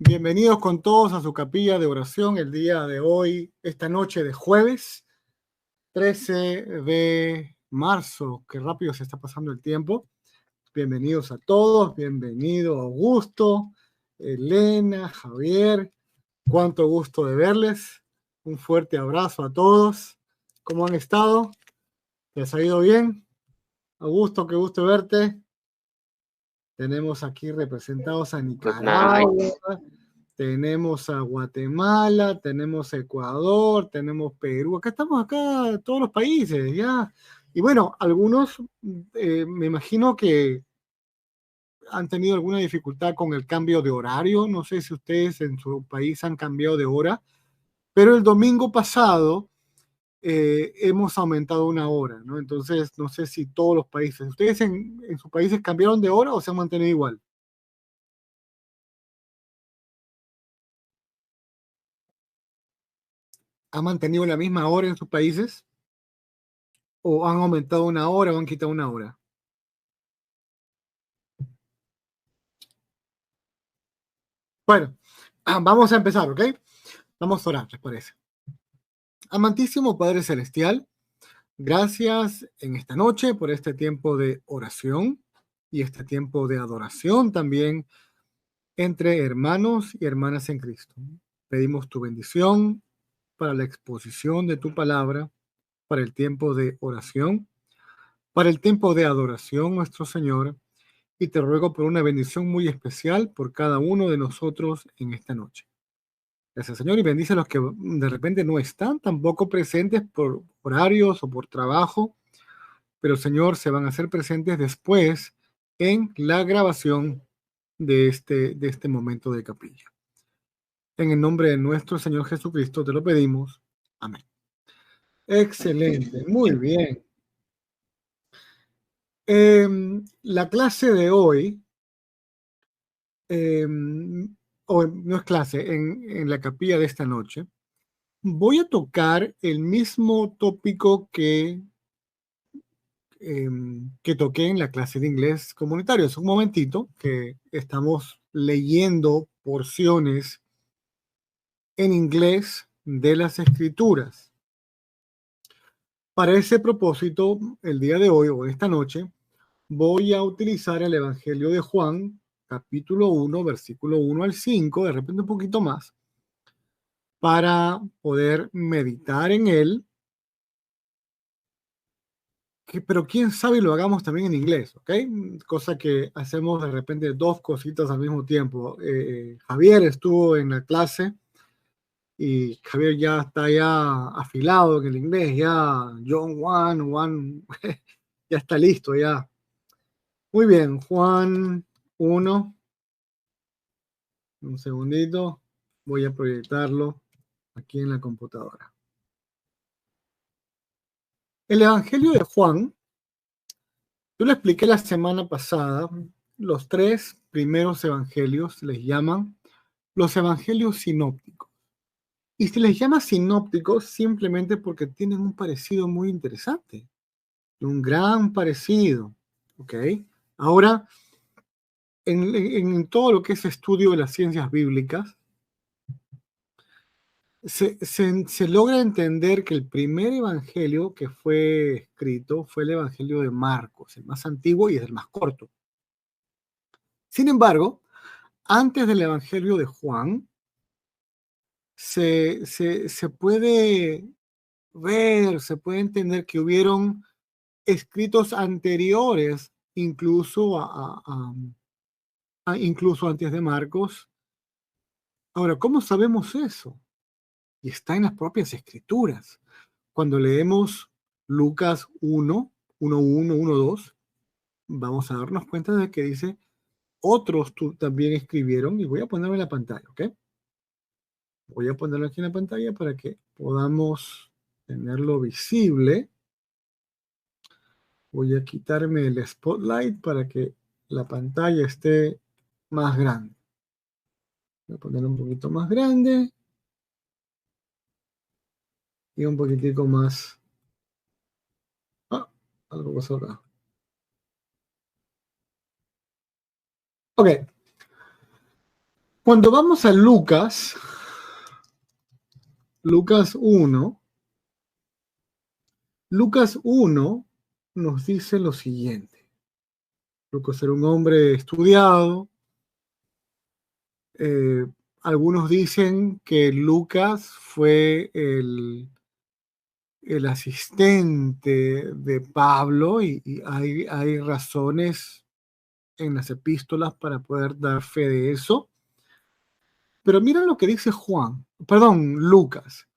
Bienvenidos con todos a su capilla de oración el día de hoy, esta noche de jueves 13 de marzo. Qué rápido se está pasando el tiempo. Bienvenidos a todos, bienvenido Augusto, Elena, Javier. Cuánto gusto de verles. Un fuerte abrazo a todos. ¿Cómo han estado? ¿Les ha ido bien? Augusto, qué gusto verte. Tenemos aquí representados a Good night. Nicaragua. Tenemos a Guatemala, tenemos a Ecuador, tenemos Perú. Acá estamos, acá todos los países, ya. Y bueno, algunos me imagino que han tenido alguna dificultad con el cambio de horario. No sé si ustedes en su país han cambiado de hora, pero el domingo pasado hemos aumentado una hora, ¿no? Entonces, no sé si todos los países. ¿Ustedes en sus países cambiaron de hora o se han mantenido igual? ¿Han mantenido la misma hora en sus países? ¿O han aumentado una hora o han quitado una hora? Bueno, vamos a empezar, ¿ok? Vamos a orar, ¿les parece? Amantísimo Padre Celestial, gracias en esta noche por este tiempo de oración y este tiempo de adoración también entre hermanos y hermanas en Cristo. Pedimos tu bendición para la exposición de tu palabra, para el tiempo de oración, para el tiempo de adoración, nuestro Señor, y te ruego por una bendición muy especial por cada uno de nosotros en esta noche. Gracias, Señor, y bendice a los que de repente no están tampoco presentes por horarios o por trabajo, pero, Señor, se van a hacer presentes después en la grabación de este momento de capilla. En el nombre de nuestro Señor Jesucristo te lo pedimos. Amén. Excelente, muy bien. La clase de hoy, o no es clase, en la capilla de esta noche, voy a tocar el mismo tópico que toqué en la clase de inglés comunitario. Es un momentito que estamos leyendo porciones en inglés de las escrituras. Para ese propósito, el día de hoy o esta noche, voy a utilizar el Evangelio de Juan, capítulo 1, versículo 1 al 5, de repente un poquito más, para poder meditar en él, pero quién sabe lo hagamos también en inglés, ¿ok? Cosa que hacemos de repente dos cositas al mismo tiempo. Javier estuvo en la clase y Javier ya está ya afilado en el inglés, ya John Juan, ya está listo, ya. Muy bien, Juan 1, un segundito, voy a proyectarlo aquí en la computadora. El Evangelio de Juan, yo lo expliqué la semana pasada, los tres primeros evangelios les llaman los evangelios sinópticos. Y se les llama sinópticos simplemente porque tienen un parecido muy interesante, un gran parecido, ¿ok? Ahora, en todo lo que es estudio de las ciencias bíblicas, se logra entender que el primer evangelio que fue escrito fue el evangelio de Marcos, el más antiguo y es el más corto. Sin embargo, antes del evangelio de Juan, se puede ver, se puede entender que hubieron escritos anteriores, incluso, incluso antes de Marcos. Ahora, ¿cómo sabemos eso? Y está en las propias escrituras. Cuando leemos Lucas 1, 2, vamos a darnos cuenta de que dice, otros también escribieron, y voy a ponerlo en la pantalla, ¿ok? Voy a ponerlo aquí en la pantalla para que podamos tenerlo visible. Voy a quitarme el spotlight para que la pantalla esté más grande. Voy a poner un poquito más grande y un poquitico más. Ah, algo pasó acá. Ok. Cuando vamos a Lucas 1, Lucas 1 nos dice lo siguiente. Lucas era un hombre estudiado. Eh, Algunos dicen que Lucas fue el asistente de Pablo y hay razones en las epístolas para poder dar fe de eso. Pero miren lo que dice Lucas.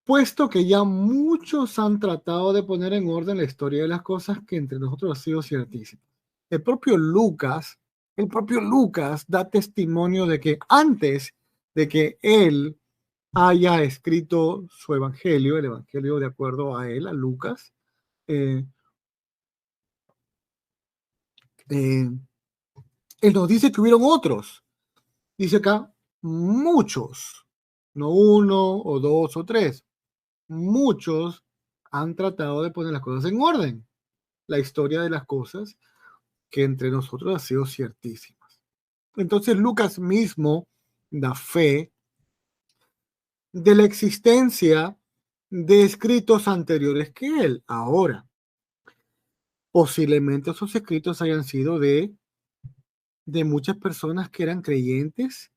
Puesto que ya muchos han tratado de poner en orden la historia de las cosas que entre nosotros ha sido ciertísima. El propio Lucas, el propio Lucas da testimonio de que antes de que él haya escrito su evangelio, el evangelio de acuerdo a él, a Lucas, eh, eh, él nos dice que hubieron otros. Dice acá, muchos, no uno o dos o tres, muchos han tratado de poner las cosas en orden, la historia de las cosas que entre nosotros ha sido ciertísimas. Entonces Lucas mismo da fe de la existencia de escritos anteriores que él. Ahora, posiblemente esos escritos hayan sido de muchas personas que eran creyentes,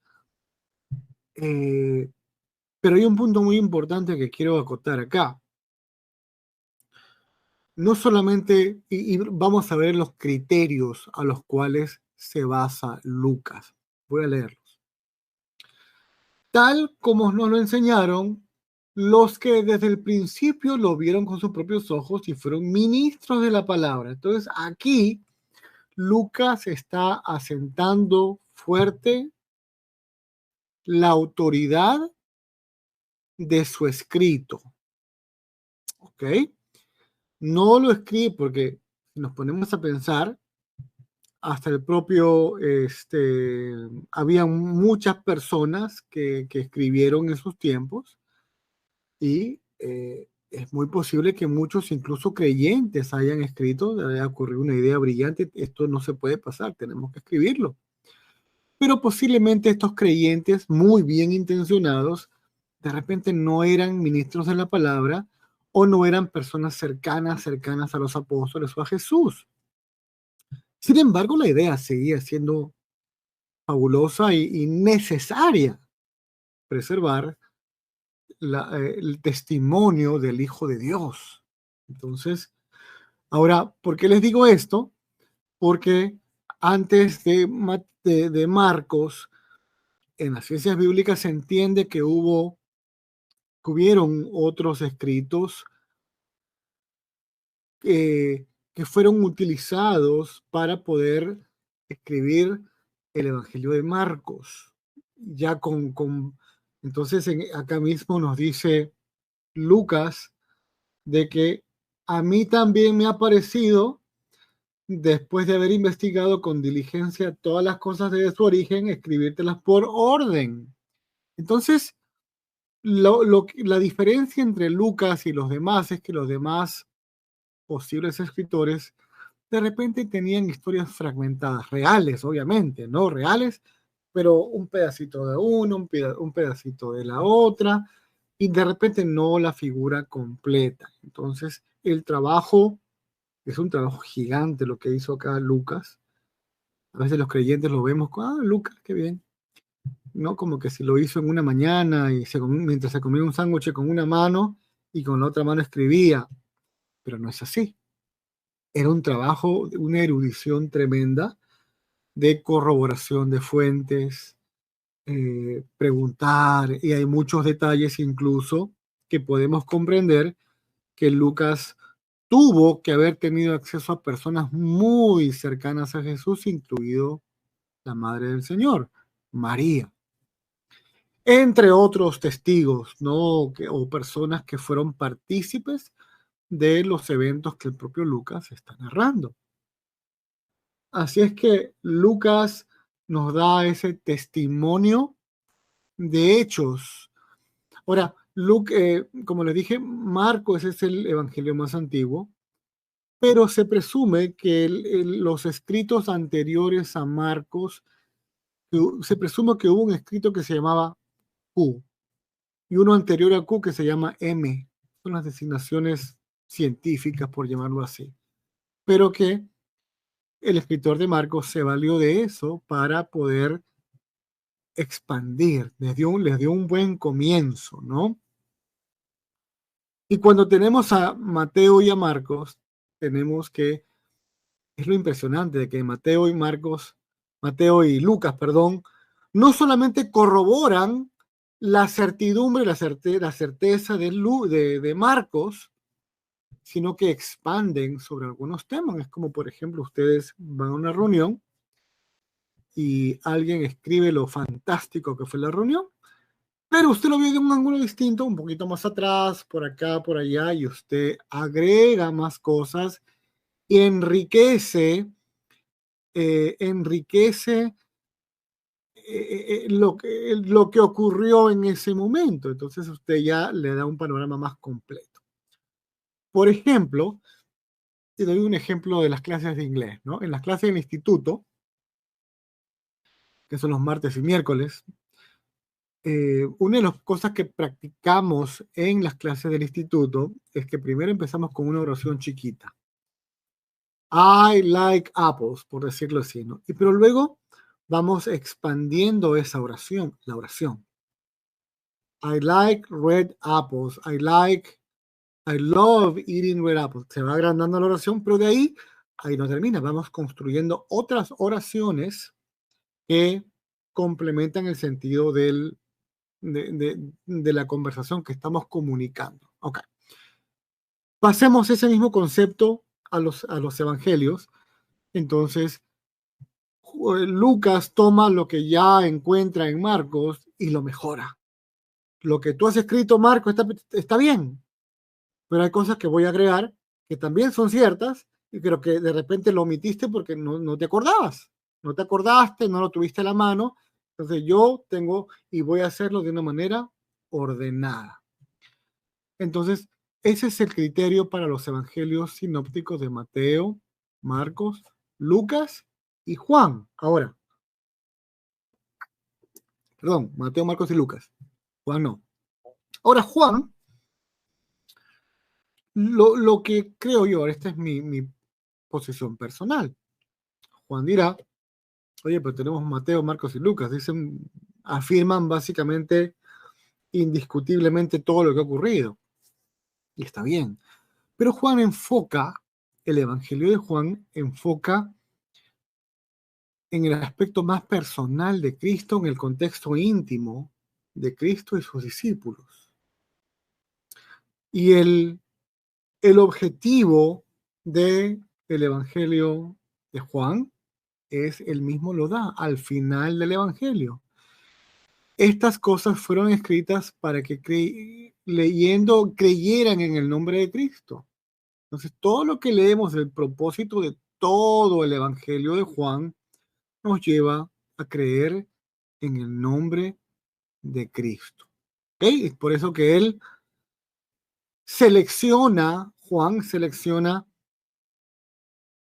eh, pero hay un punto muy importante que quiero acotar acá. No solamente, y vamos a ver los criterios a los cuales se basa Lucas. Voy a leerlos. Tal como nos lo enseñaron los que desde el principio lo vieron con sus propios ojos y fueron ministros de la palabra. Entonces aquí Lucas está asentando fuerte la autoridad de su escrito. ¿Ok? No lo escribe porque si nos ponemos a pensar, hasta el propio, había muchas personas que escribieron en sus tiempos y es muy posible que muchos, incluso creyentes, hayan escrito, haya ocurrido una idea brillante, esto no se puede pasar, tenemos que escribirlo. Pero posiblemente estos creyentes, muy bien intencionados, de repente no eran ministros de la palabra o no eran personas cercanas a los apóstoles o a Jesús. Sin embargo, la idea seguía siendo fabulosa y necesaria, preservar el testimonio del Hijo de Dios. Entonces, ahora, ¿por qué les digo esto? Porque antes de Marcos, en las ciencias bíblicas se entiende que hubieron otros escritos que fueron utilizados para poder escribir el Evangelio de Marcos. Ya entonces acá mismo nos dice Lucas de que a mí también me ha parecido, después de haber investigado con diligencia todas las cosas de su origen, escribírtelas por orden. Entonces, la diferencia entre Lucas y los demás es que los demás posibles escritores de repente tenían historias fragmentadas, reales, obviamente, no reales, pero un pedacito de uno, un pedacito de la otra, y de repente no la figura completa. Entonces, el trabajo es un trabajo gigante lo que hizo acá Lucas. A veces los creyentes lo vemos, Lucas, qué bien, ¿no? Como que si lo hizo en una mañana y mientras se comía un sándwich con una mano y con la otra mano escribía, pero no es así. Era un trabajo, una erudición tremenda de corroboración de fuentes, preguntar, y hay muchos detalles incluso que podemos comprender que Lucas tuvo que haber tenido acceso a personas muy cercanas a Jesús, incluido la Madre del Señor, María, entre otros testigos, ¿no? O personas que fueron partícipes de los eventos que el propio Lucas está narrando. Así es que Lucas nos da ese testimonio de hechos. Ahora, como les dije, Marcos es el evangelio más antiguo, pero se presume que los escritos anteriores a Marcos se presume que hubo un escrito que se llamaba Q y uno anterior a Q que se llama M. Son las designaciones científicas, por llamarlo así. Pero que el escritor de Marcos se valió de eso para poder expandir, les dio un buen comienzo, ¿no? Y cuando tenemos a Mateo y a Marcos, tenemos que, es lo impresionante de que Mateo y Lucas, perdón, no solamente corroboran la certidumbre, la certeza de Marcos, sino que expanden sobre algunos temas. Es como, por ejemplo, ustedes van a una reunión y alguien escribe lo fantástico que fue la reunión, pero usted lo ve de un ángulo distinto, un poquito más atrás, por acá, por allá, y usted agrega más cosas y enriquece lo que ocurrió en ese momento. Entonces usted ya le da un panorama más completo. Por ejemplo, te doy un ejemplo de las clases de inglés, ¿no? En las clases del instituto, que son los martes y miércoles, una de las cosas que practicamos en las clases del instituto es que primero empezamos con una oración chiquita. I like apples, por decirlo así, ¿no? Pero luego vamos expandiendo esa oración, la oración. I like red apples. I love eating red apples. Se va agrandando la oración, pero de ahí no termina. Vamos construyendo otras oraciones que complementan el sentido de la conversación que estamos comunicando. Ok. Pasemos ese mismo concepto a los evangelios. Entonces, Lucas toma lo que ya encuentra en Marcos y lo mejora. Lo que tú has escrito, Marcos, está bien, pero hay cosas que voy a agregar que también son ciertas y creo que de repente lo omitiste porque no te acordabas. No te acordaste, no lo tuviste a la mano. Entonces yo tengo y voy a hacerlo de una manera ordenada. Entonces, ese es el criterio para los evangelios sinópticos de Mateo, Marcos, Lucas y Juan. Ahora, perdón, Mateo, Marcos y Lucas. Juan no. Ahora, Juan, lo que creo yo, esta es mi posición personal. Juan dirá, oye, pero tenemos Mateo, Marcos y Lucas. Afirman básicamente, indiscutiblemente todo lo que ha ocurrido. Y está bien. Pero el Evangelio de Juan enfoca en el aspecto más personal de Cristo, en el contexto íntimo de Cristo y sus discípulos. Y el objetivo del Evangelio de Juan es el mismo lo da al final del Evangelio. Estas cosas fueron escritas para que leyendo creyeran en el nombre de Cristo. Entonces, todo lo que leemos del propósito de todo el Evangelio de Juan nos lleva a creer en el nombre de Cristo. ¿Okay? Es por eso que Juan selecciona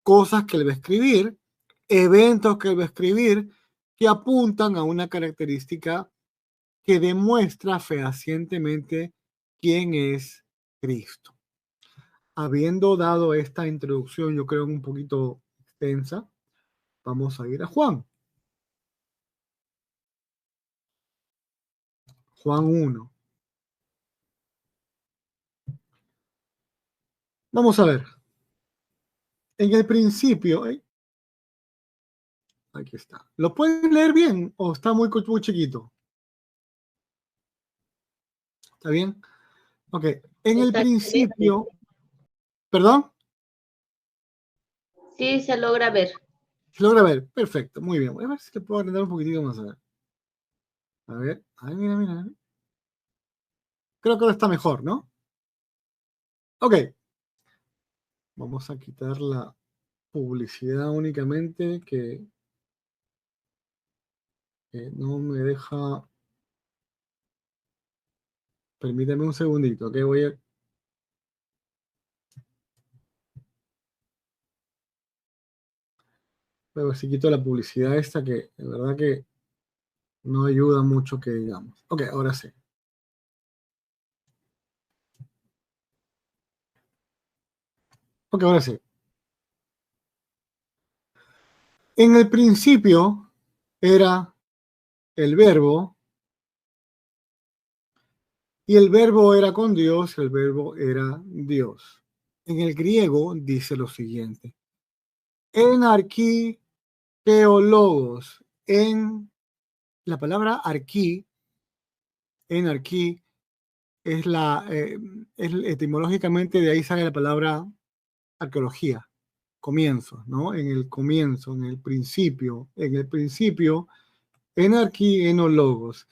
cosas que él va a escribir, eventos que él va a escribir, que apuntan a una característica que demuestra fehacientemente quién es Cristo. Habiendo dado esta introducción, yo creo un poquito extensa, vamos a ir a Juan. Juan 1. Vamos a ver. En el principio, aquí está. ¿Lo pueden leer bien o está muy chiquito? ¿Está bien? Ok. En el Está excelente. principio, ¿perdón? Sí, se logra ver. Se logra ver. Perfecto. Muy bien. Voy a ver si le puedo agrandar un poquitito más. A ver. A ver. Ay, mira. Creo que ahora está mejor, ¿no? Ok. Vamos a quitar la publicidad únicamente que no me deja. Permítame un segundito, que voy a ver si quito la publicidad esta que de verdad que No ayuda mucho que digamos. Ok, ahora sí. Ok, ahora sí. En el principio era el verbo, y el verbo era con Dios, el verbo era Dios. En el griego dice lo siguiente: en arquí teólogos, en la palabra arquí, en arquí es etimológicamente de ahí sale la palabra arqueología, comienzo, ¿no? En el comienzo, en el principio, en arquí enologos.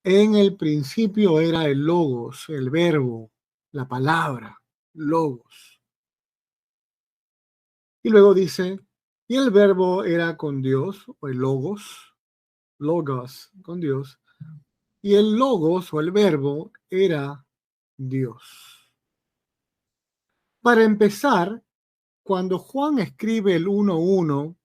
En el principio era el logos, el verbo, la palabra, logos. Y luego dice, y el verbo era con Dios, o el logos, con Dios, y el logos o el verbo era Dios. Para empezar, cuando Juan escribe el 1:1,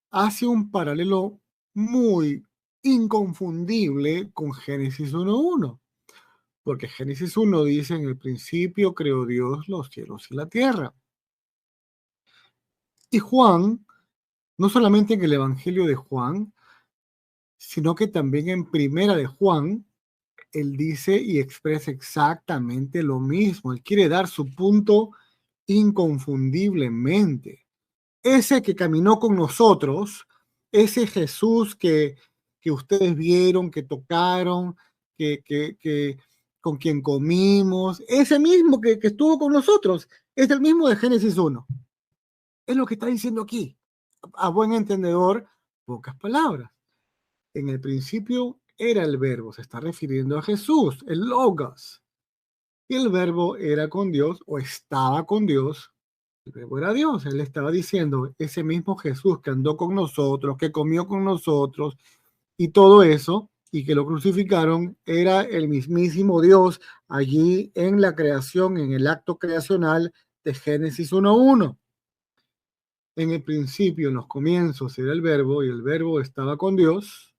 hace un paralelo muy inconfundible con Génesis 1:1. Porque Génesis 1 dice, en el principio creó Dios los cielos y la tierra. Y Juan, no solamente en el Evangelio de Juan, sino que también en Primera de Juan, él dice y expresa exactamente lo mismo. Él quiere dar su punto inconfundiblemente. Ese que caminó con nosotros, ese Jesús que ustedes vieron, que tocaron, que con quien comimos, ese mismo que estuvo con nosotros, es el mismo de Génesis 1. Es lo que está diciendo aquí. A buen entendedor, pocas palabras. En el principio era el verbo, se está refiriendo a Jesús, el Logos. Y el verbo era con Dios o estaba con Dios. El verbo era Dios. Él estaba diciendo, ese mismo Jesús que andó con nosotros, que comió con nosotros y todo eso, y que lo crucificaron, era el mismísimo Dios allí en la creación, en el acto creacional de Génesis 1:1. En el principio, en los comienzos, era el verbo y el verbo estaba con Dios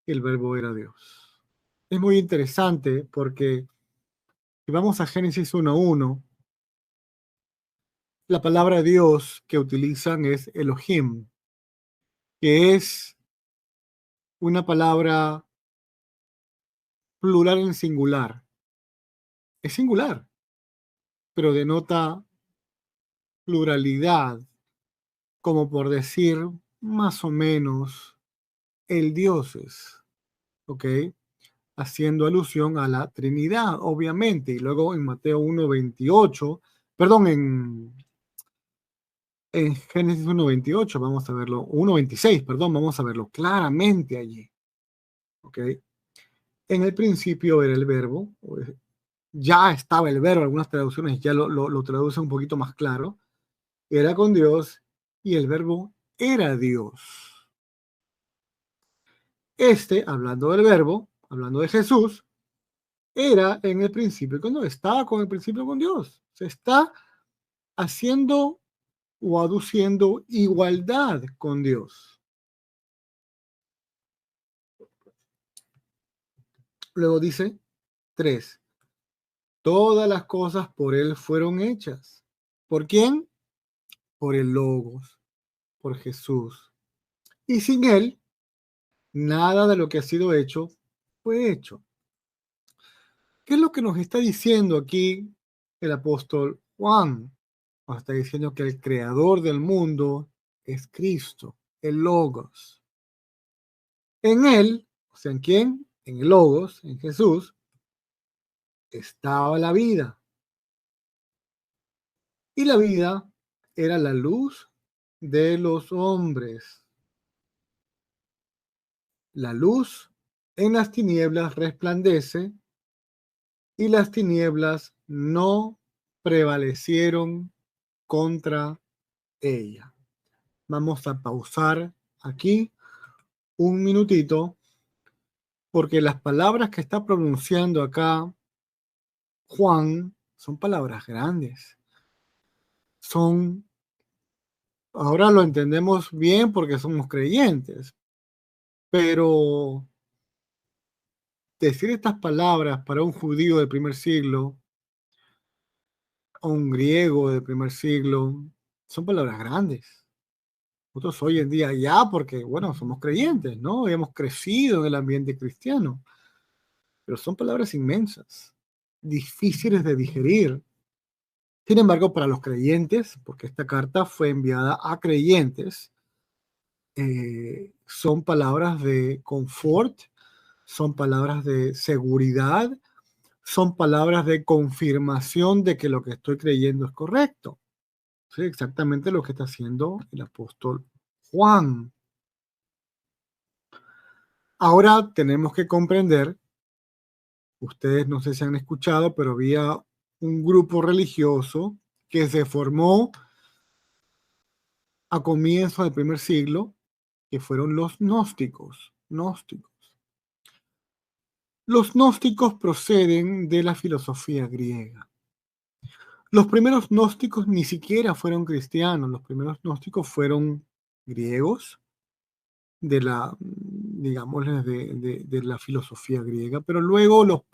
y el verbo era Dios. Es muy interesante porque si vamos a Génesis 1:1, la palabra Dios que utilizan es Elohim, que es una palabra plural en singular. Es singular, pero denota pluralidad, como por decir más o menos el dioses, ¿ok? Haciendo alusión a la Trinidad, obviamente. Y luego en Mateo 1:28, perdón, en Génesis 1:28, vamos a verlo, 1:26, perdón, vamos a verlo claramente allí, ¿ok? En el principio era el verbo, ya estaba el verbo, algunas traducciones ya lo traducen un poquito más claro, era con Dios y el verbo era Dios. Hablando del verbo, hablando de Jesús, era en el principio, cuando estaba con el principio con Dios. Se está haciendo o aduciendo igualdad con Dios. Luego dice 3. Todas las cosas por Él fueron hechas. ¿Por quién? Por el Logos, por Jesús. Y sin Él, nada de lo que ha sido hecho fue hecho. ¿Qué es lo que nos está diciendo aquí el apóstol Juan? Nos está diciendo que el creador del mundo es Cristo, el Logos. En Él, o sea, ¿en quién? En el Logos, en Jesús, estaba la vida. Y la vida era la luz de los hombres. La luz en las tinieblas resplandece y las tinieblas no prevalecieron contra ella. Vamos a pausar aquí un minutito porque las palabras que está pronunciando acá Juan son palabras grandes. Son ahora lo entendemos bien porque somos creyentes, pero decir estas palabras para un judío del primer siglo o un griego del primer siglo son palabras grandes. Nosotros hoy en día ya, porque bueno, somos creyentes, ¿no? Hemos crecido en el ambiente cristiano, pero son palabras inmensas, difíciles de digerir. Sin embargo, para los creyentes, porque esta carta fue enviada a creyentes, son palabras de confort, son palabras de seguridad, son palabras de confirmación de que lo que estoy creyendo es correcto. Sí, exactamente lo que está haciendo el apóstol Juan. Ahora tenemos que comprender, ustedes no sé si han escuchado, pero había un grupo religioso que se formó a comienzos del primer siglo, que fueron los gnósticos. Los gnósticos proceden de la filosofía griega. Los primeros gnósticos ni siquiera fueron cristianos, los primeros gnósticos fueron griegos, de la, digámosle, de la filosofía griega, pero luego,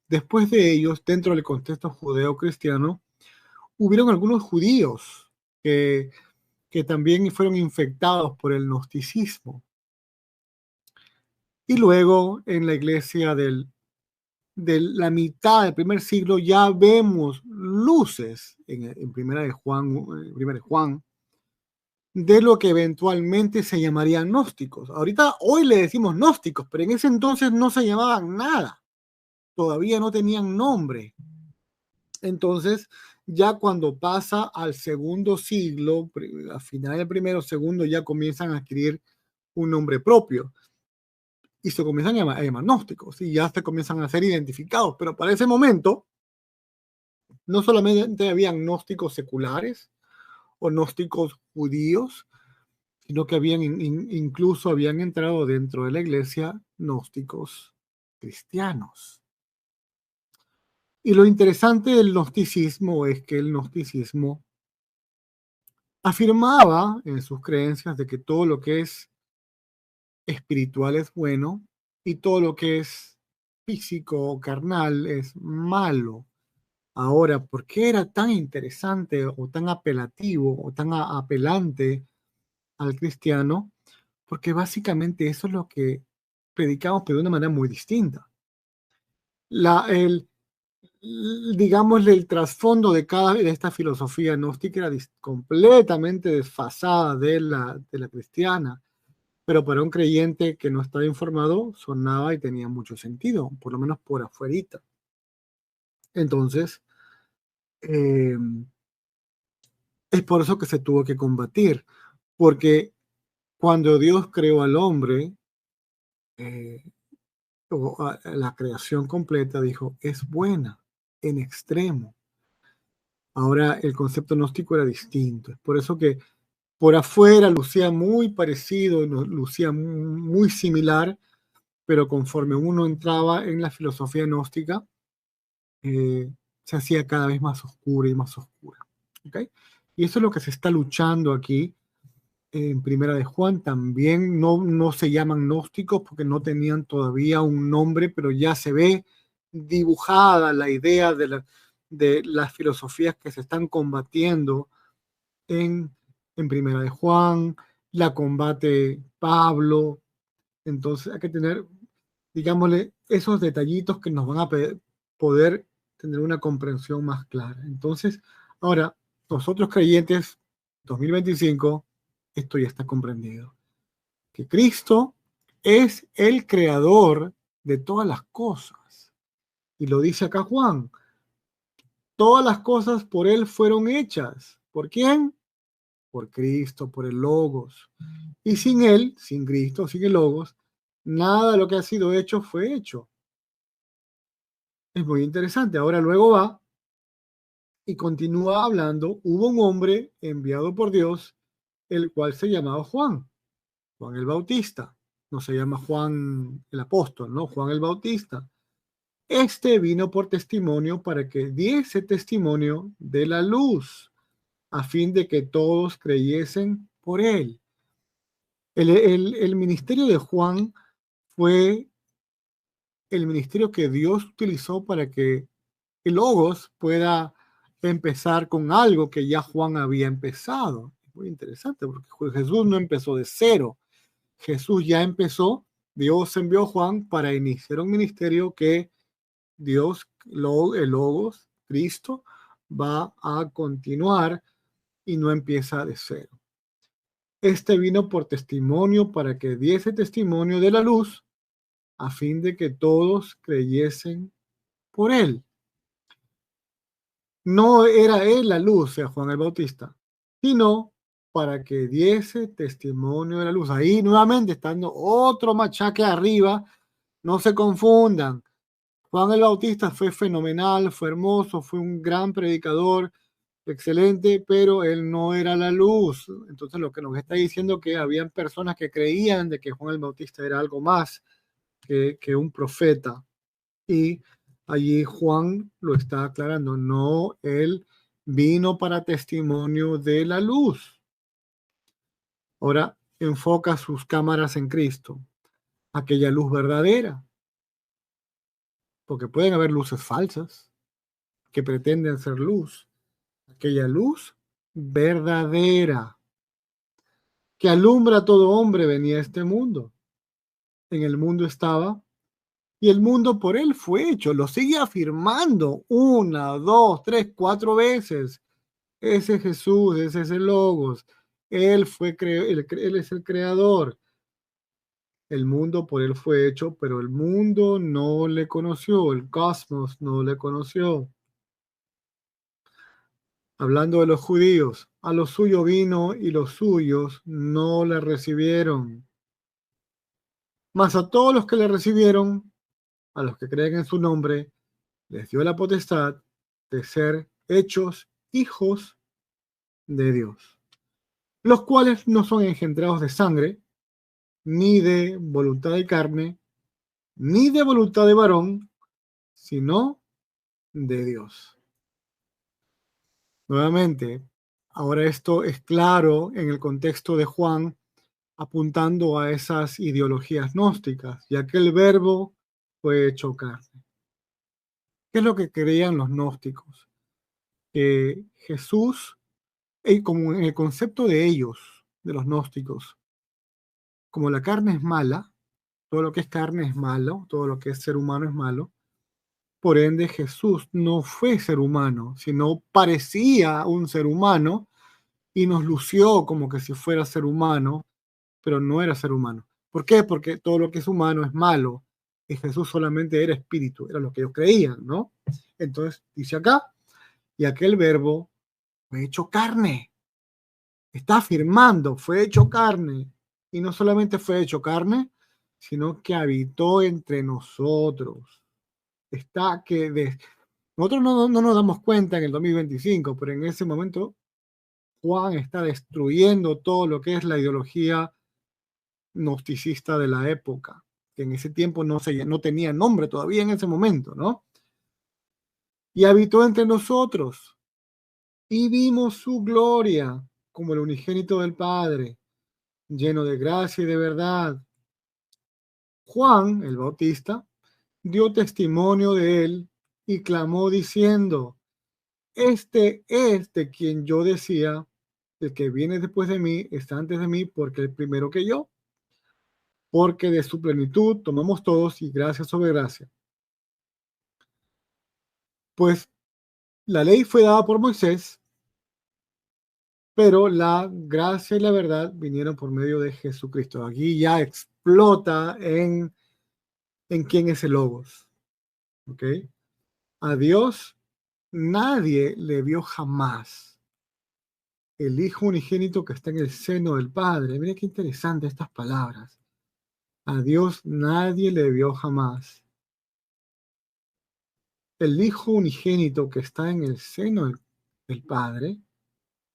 después de ellos, dentro del contexto judeo-cristiano, hubieron algunos judíos que también fueron infectados por el gnosticismo. Y luego, en la iglesia de la mitad del primer siglo, ya vemos luces en primera de Juan, de lo que eventualmente se llamarían gnósticos. Ahorita, hoy le decimos gnósticos, pero en ese entonces no se llamaban nada, todavía no tenían nombre. Entonces, ya cuando pasa al segundo siglo, a final del primero, segundo, ya comienzan a adquirir un nombre propio y se comienzan a llamar gnósticos y ya se comienzan a ser identificados. Pero para ese momento, no solamente habían gnósticos seculares o gnósticos judíos, sino que incluso habían entrado dentro de la iglesia gnósticos cristianos. Y lo interesante del gnosticismo es que el gnosticismo afirmaba en sus creencias de que todo lo que es espiritual es bueno y todo lo que es físico o carnal es malo. Ahora, ¿por qué era tan interesante o tan apelativo o tan apelante al cristiano? Porque básicamente eso es lo que predicamos, pero de una manera muy distinta. Digámosle, el trasfondo de esta filosofía gnóstica era completamente desfasada de la cristiana, pero para un creyente que no estaba informado sonaba y tenía mucho sentido, por lo menos por afuerita. Entonces, eh, es por eso que se tuvo que combatir, porque cuando Dios creó al hombre, eh, o a la creación completa, dijo, es buena en extremo. Ahora el concepto gnóstico era distinto. Es por eso que por afuera lucía muy parecido, lucía muy similar, pero conforme uno entraba en la filosofía gnóstica, se hacía cada vez más oscura y más oscura. ¿Okay? Y eso es lo que se está luchando aquí en Primera de Juan. También no se llaman gnósticos porque no tenían todavía un nombre, pero ya se ve dibujada la idea de las filosofías que se están combatiendo en Primera de Juan, la combate Pablo. Entonces hay que tener, digámosle, esos detallitos que nos van a poder tener una comprensión más clara. Entonces, ahora, nosotros creyentes, 2025, esto ya está comprendido. Que Cristo es el creador de todas las cosas. Y lo dice acá Juan. Todas las cosas por Él fueron hechas. ¿Por quién? Por Cristo, por el Logos. Y sin Él, sin Cristo, sin el Logos, nada de lo que ha sido hecho fue hecho. Es muy interesante. Ahora luego va y continúa hablando. Hubo un hombre enviado por Dios, el cual se llamaba Juan, Juan el Bautista. No se llama Juan el apóstol, ¿no? Juan el Bautista. Este vino por testimonio para que diese testimonio de la luz, a fin de que todos creyesen por él. El ministerio de Juan fue el ministerio que Dios utilizó para que el Logos pueda empezar con algo que ya Juan había empezado. Muy interesante, porque Jesús no empezó de cero. Jesús ya empezó, Dios envió a Juan para iniciar un ministerio que Dios, el Logos, Cristo, va a continuar y no empieza de cero. Este vino por testimonio para que diese testimonio de la luz, a fin de que todos creyesen por él. No era él la luz, o sea, Juan el Bautista, sino para que diese testimonio de la luz. Ahí nuevamente estando otro machaque arriba, no se confundan. Juan el Bautista fue fenomenal, fue hermoso, fue un gran predicador, excelente, pero él no era la luz. Entonces lo que nos está diciendo que habían personas que creían de que Juan el Bautista era algo más que un profeta. Y allí Juan lo está aclarando. No, él vino para testimonio de la luz. Ahora enfoca sus cámaras en Cristo, aquella luz verdadera, porque pueden haber luces falsas que pretenden ser luz. Aquella luz verdadera que alumbra a todo hombre venía a este mundo. En el mundo estaba y el mundo por él fue hecho. Lo sigue afirmando una, dos, tres, cuatro veces. Ese es Jesús, ese es el Logos. Él es el creador. El mundo por él fue hecho, pero el mundo no le conoció, el cosmos no le conoció. Hablando de los judíos, a lo suyo vino y los suyos no le recibieron. Mas a todos los que le recibieron, a los que creen en su nombre, les dio la potestad de ser hechos hijos de Dios, los cuales no son engendrados de sangre, ni de voluntad de carne, ni de voluntad de varón, sino de Dios. Nuevamente, ahora esto es claro en el contexto de Juan, apuntando a esas ideologías gnósticas, ya que el verbo fue hecho carne. ¿Qué es lo que creían los gnósticos? Que Jesús, como en el concepto de ellos, de los gnósticos, como la carne es mala, todo lo que es carne es malo, todo lo que es ser humano es malo, por ende Jesús no fue ser humano, sino parecía un ser humano y nos lució como que si fuera ser humano, pero no era ser humano. ¿Por qué? Porque todo lo que es humano es malo y Jesús solamente era espíritu, era lo que ellos creían, ¿no? Entonces dice acá, y aquel verbo fue hecho carne, está afirmando, fue hecho carne, y no solamente fue hecho carne, sino que habitó entre nosotros. Está que nosotros no nos damos cuenta en el 2025, pero en ese momento Juan está destruyendo todo lo que es la ideología gnosticista de la época, que en ese tiempo no tenía nombre todavía en ese momento, ¿no? Y habitó entre nosotros y vimos su gloria como el unigénito del Padre, lleno de gracia y de verdad. Juan, el Bautista, dio testimonio de él y clamó diciendo, este es de quien yo decía, el que viene después de mí está antes de mí porque es primero que yo, porque de su plenitud tomamos todos y gracia sobre gracia. Pues la ley fue dada por Moisés, pero la gracia y la verdad vinieron por medio de Jesucristo. Aquí ya explota en quién es el Logos. ¿Ok? A Dios nadie le vio jamás. El Hijo unigénito que está en el seno del Padre. Mira qué interesante estas palabras. A Dios nadie le vio jamás. El Hijo unigénito que está en el seno del Padre,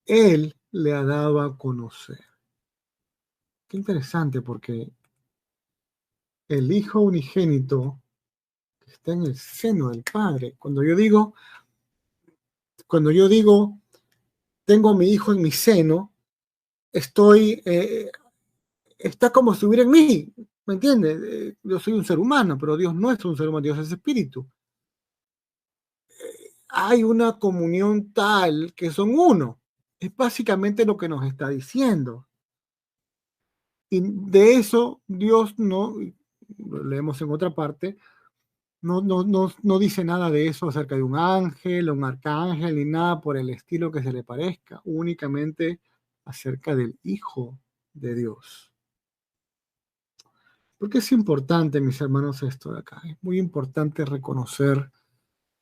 Él le ha dado a conocer. Qué interesante porque el Hijo unigénito que está en el seno del Padre, cuando yo digo, tengo a mi Hijo en mi seno, está como si hubiera en mí, ¿me entiendes? Yo soy un ser humano, pero Dios no es un ser humano, Dios es espíritu. Hay una comunión tal que son uno. Es básicamente lo que nos está diciendo. Y de eso Dios no, lo leemos en otra parte, no dice nada de eso acerca de un ángel o un arcángel ni nada por el estilo que se le parezca, únicamente acerca del Hijo de Dios. Porque es importante, mis hermanos, esto de acá. Es muy importante reconocer.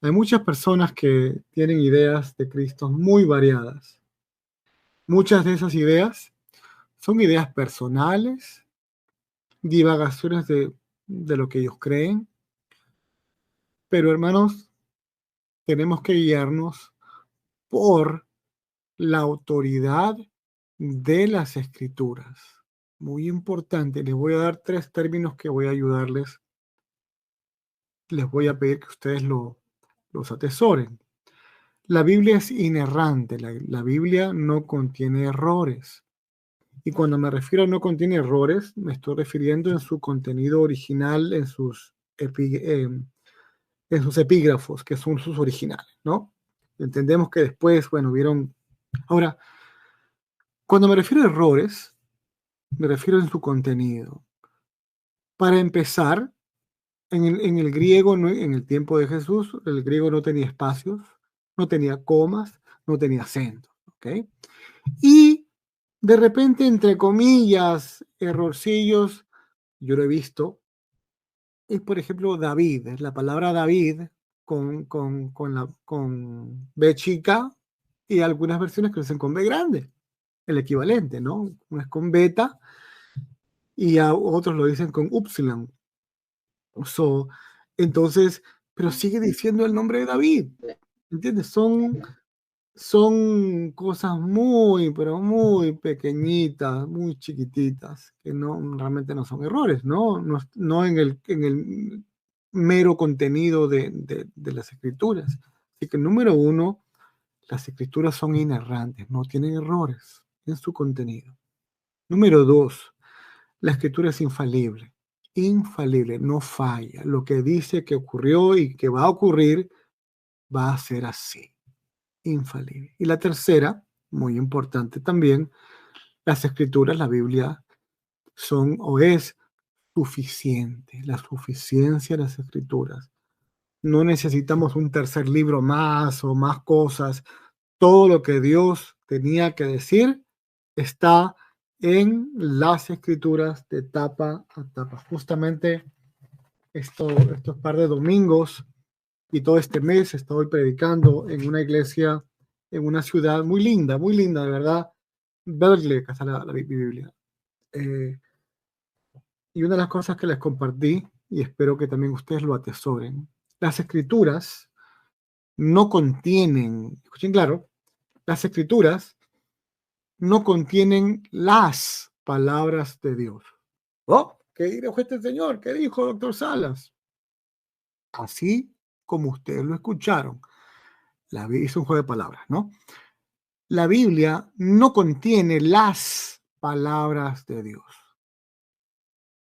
Hay muchas personas que tienen ideas de Cristo muy variadas. Muchas de esas ideas son ideas personales, divagaciones de lo que ellos creen. Pero, hermanos, tenemos que guiarnos por la autoridad de las Escrituras. Muy importante. Les voy a dar 3 términos que voy a ayudarles. Les voy a pedir que ustedes los atesoren. La Biblia es inerrante, la Biblia no contiene errores. Y cuando me refiero a no contiene errores, me estoy refiriendo en su contenido original, en sus epígrafos, que son sus originales, ¿no? Entendemos que después, bueno, vieron... Ahora, cuando me refiero a errores, me refiero en su contenido. Para empezar, en el griego, en el tiempo de Jesús, el griego no tenía espacios, no tenía comas, no tenía acentos, ¿ok? Y de repente, entre comillas, errorcillos, yo lo he visto, es por ejemplo David, es la palabra David con B chica y algunas versiones que lo hacen con B grande, el equivalente, ¿no? Una es con beta y a otros lo dicen con upsilon. So, entonces, pero sigue diciendo el nombre de David, ¿entiendes? Son cosas muy, pero muy pequeñitas, muy chiquititas, que no realmente no son errores, ¿no? No en el mero contenido de las escrituras. Así que número uno, las escrituras son inerrantes, no tienen errores en su contenido. Número dos, la escritura es infalible, no falla. Lo que dice que ocurrió y que va a ocurrir, va a ser así. Infalible. Y la tercera, muy importante también, las escrituras, la Biblia, son o es suficiente, la suficiencia de las escrituras. No necesitamos un tercer libro más o más cosas. Todo lo que Dios tenía que decir está en las escrituras de tapa a tapa. Justamente estos par de domingos y todo este mes estoy predicando en una iglesia, en una ciudad muy linda, de verdad. Berkeley, que está la Biblia. Y una de las cosas que les compartí, y espero que también ustedes lo atesoren, las escrituras no contienen, escuchen claro, las escrituras no contienen las palabras de Dios. Oh, ¿qué dijo este señor? ¿Qué dijo doctor Salas? Así como ustedes lo escucharon. Hizo un juego de palabras, ¿no? La Biblia no contiene las palabras de Dios,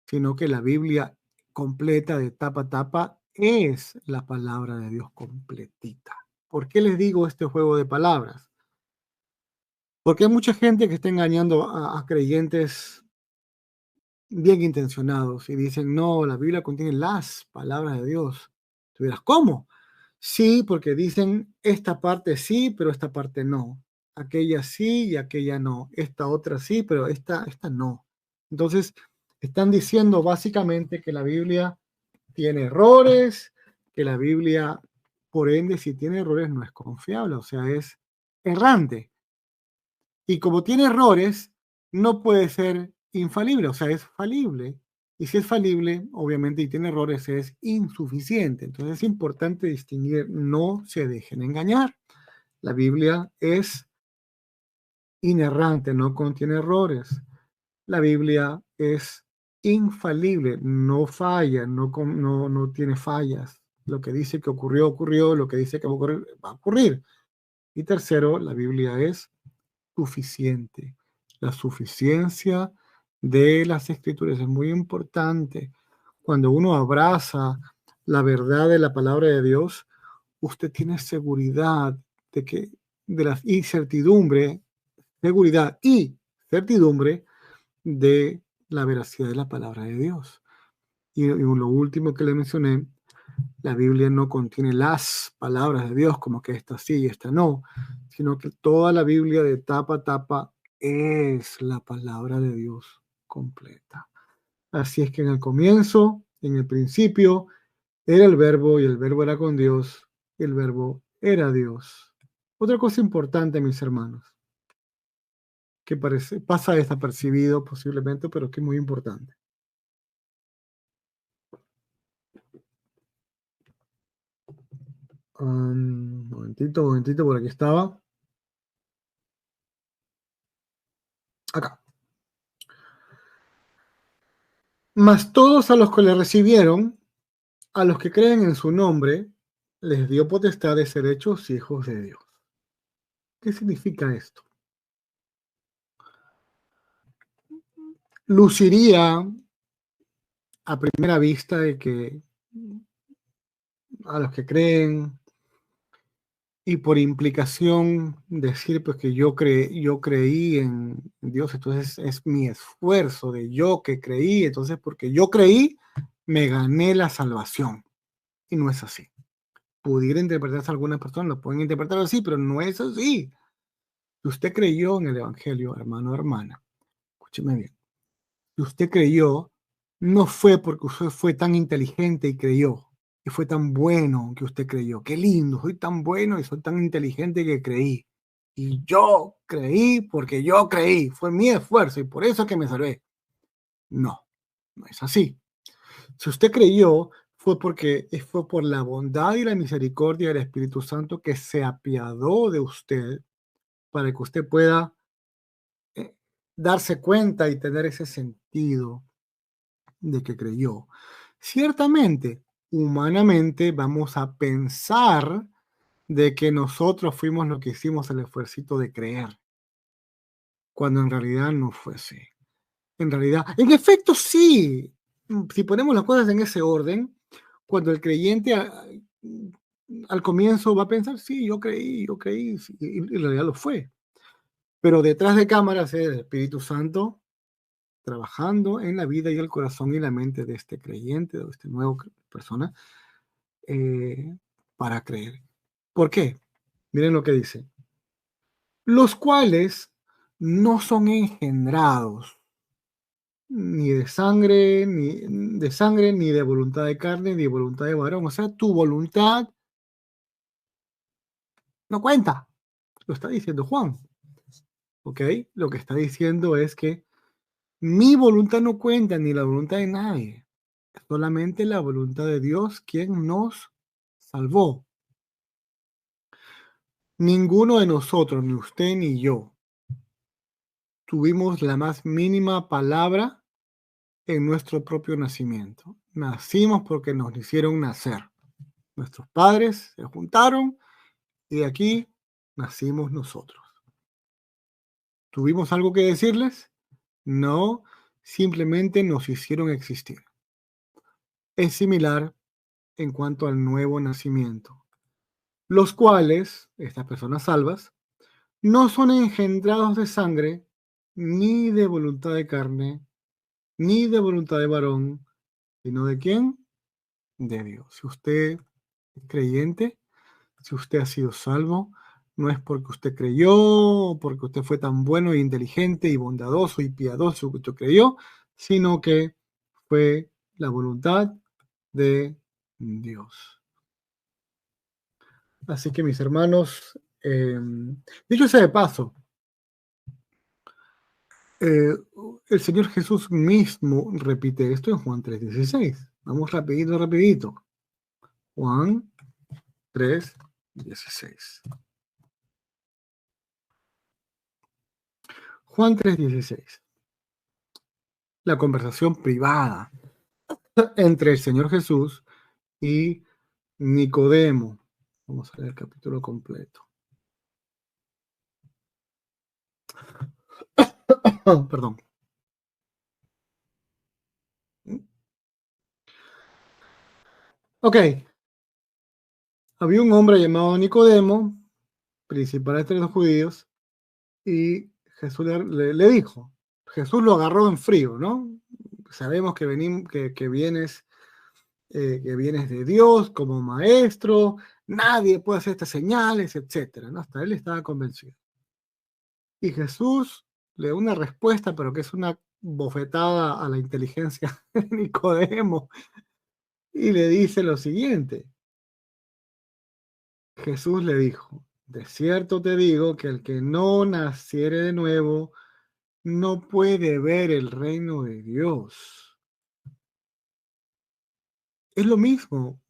sino que la Biblia completa de tapa a tapa es la palabra de Dios completita. ¿Por qué les digo este juego de palabras? Porque hay mucha gente que está engañando a creyentes bien intencionados y dicen, no, la Biblia contiene las palabras de Dios. Tú dirás, ¿cómo? Sí, porque dicen esta parte sí, pero esta parte no. Aquella sí y aquella no. Esta otra sí, pero esta no. Entonces, están diciendo básicamente que la Biblia tiene errores, que la Biblia, por ende, si tiene errores, no es confiable, o sea, es errante. Y como tiene errores, no puede ser infalible, o sea, es falible. Y si es falible, obviamente, y tiene errores, es insuficiente. Entonces es importante distinguir, no se dejen engañar. La Biblia es inerrante, no contiene errores. La Biblia es infalible, no falla, no tiene fallas. Lo que dice que ocurrió, ocurrió, lo que dice que va a ocurrir. Y tercero, la Biblia es suficiente. la suficiencia de las Escrituras. Es muy importante. Cuando uno abraza la verdad de la palabra de Dios, usted tiene seguridad de la incertidumbre, seguridad y certidumbre de la veracidad de la palabra de Dios. Y lo último que le mencioné, la Biblia no contiene las palabras de Dios, como que esta sí y esta no, sino que toda la Biblia de tapa a tapa es la palabra de Dios completa. Así es que en el comienzo, en el principio, era el verbo y el verbo era con Dios y el verbo era Dios. Otra cosa importante, mis hermanos, que pasa desapercibido posiblemente, pero que es muy importante. Momentito, por aquí estaba. Acá. Mas todos a los que le recibieron, a los que creen en su nombre, les dio potestad de ser hechos hijos de Dios. ¿Qué significa esto? Luciría a primera vista de que a los que creen y por implicación decir pues que yo creí en Dios, entonces es mi esfuerzo de yo que creí, entonces porque yo creí me gané la salvación. Y no es así. Pudiera interpretarse algunas personas, lo pueden interpretar así, pero no es así. Si usted creyó en el Evangelio, hermano o hermana, escúcheme bien, si usted creyó, no fue porque usted fue tan inteligente y creyó, y fue tan bueno que usted creyó. Qué lindo, soy tan bueno y soy tan inteligente que creí. Y yo creí porque yo creí, fue mi esfuerzo y por eso es que me salvé. No, no es así. Si usted creyó, fue por la bondad y la misericordia del Espíritu Santo que se apiadó de usted para que usted pueda eh, darse cuenta y tener ese sentido de que creyó. Ciertamente, humanamente vamos a pensar de que nosotros fuimos lo que hicimos el esfuerzo de creer, cuando en realidad no fue así. En realidad, en efecto, sí. Si ponemos las cosas en ese orden, cuando el creyente al comienzo va a pensar, sí, yo creí, sí, y en realidad lo fue. Pero detrás de cámaras es el Espíritu Santo trabajando en la vida y el corazón y la mente de este creyente, de esta nueva persona, eh, para creer. ¿Por qué? Miren lo que dice. Los cuales no son engendrados ni de sangre, ni de voluntad de carne, ni de voluntad de varón. O sea, tu voluntad no cuenta. Lo está diciendo Juan. ¿Ok? Lo que está diciendo es que mi voluntad no cuenta, ni la voluntad de nadie. Es solamente la voluntad de Dios quien nos salvó. Ninguno de nosotros, ni usted ni yo, tuvimos la más mínima palabra en nuestro propio nacimiento. Nacimos porque nos hicieron nacer. Nuestros padres se juntaron y de aquí nacimos nosotros. ¿Tuvimos algo que decirles? No, simplemente nos hicieron existir. Es similar en cuanto al nuevo nacimiento, los cuales, estas personas salvas, no son engendrados de sangre, ni de voluntad de carne, ni de voluntad de varón, sino de quién? De Dios. Si usted es creyente, si usted ha sido salvo, no es porque usted creyó, porque usted fue tan bueno e inteligente y bondadoso y piadoso que usted creyó, sino que fue la voluntad de Dios. Así que mis hermanos, dicho sea de paso, eh, el Señor Jesús mismo repite esto en Juan 3:16. Vamos rapidito. Juan 3:16. Juan 3:16. La conversación privada entre el Señor Jesús y Nicodemo. Vamos a leer el capítulo completo. Perdón. Ok. Había un hombre llamado Nicodemo, principal entre los judíos, y Jesús le dijo, Jesús lo agarró en frío, ¿no? Sabemos que vienes de Dios como maestro, nadie puede hacer estas señales, etcétera, ¿no? Hasta él estaba convencido. Y Jesús le da una respuesta, pero que es una bofetada a la inteligencia de Nicodemo, y le dice lo siguiente. Jesús le dijo, de cierto te digo que el que no naciere de nuevo no puede ver el reino de Dios. Es lo mismo.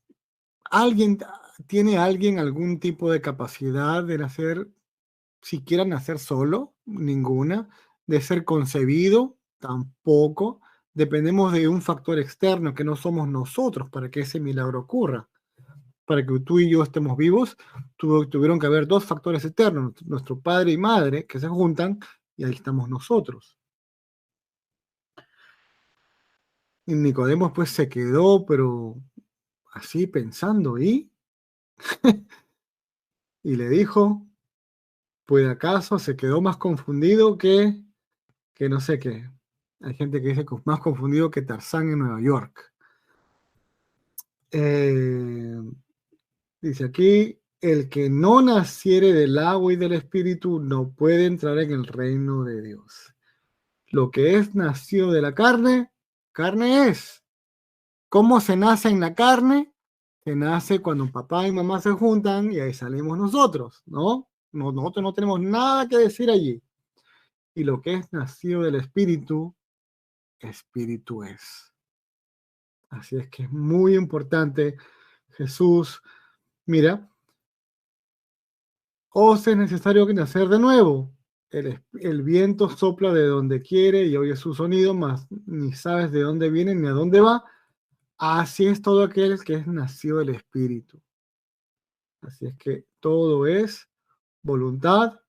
¿Tiene alguien algún tipo de capacidad de nacer, siquiera nacer solo? Ninguna. De ser concebido, tampoco. Dependemos de un factor externo que no somos nosotros para que ese milagro ocurra. Para que tú y yo estemos vivos, tuvieron que haber dos factores externos, nuestro padre y madre, que se juntan, y ahí estamos nosotros. Y Nicodemo pues se quedó, pero así pensando, y le dijo, pues acaso se quedó más confundido que no sé qué. Hay gente que dice más confundido que Tarzán en Nueva York. Dice aquí, el que no naciere del agua y del espíritu no puede entrar en el reino de Dios. Lo que es nacido de la carne, carne es. ¿Cómo se nace en la carne? Se nace cuando papá y mamá se juntan y ahí salimos nosotros, ¿no? Nosotros no tenemos nada que decir allí. Y lo que es nacido del espíritu, espíritu es. Así es que es muy importante. Jesús, mira, os es necesario nacer de nuevo. El viento sopla de donde quiere y oye su sonido, mas ni sabes de dónde viene ni a dónde va. Así es todo aquel que es nacido del Espíritu. Así es que todo es voluntad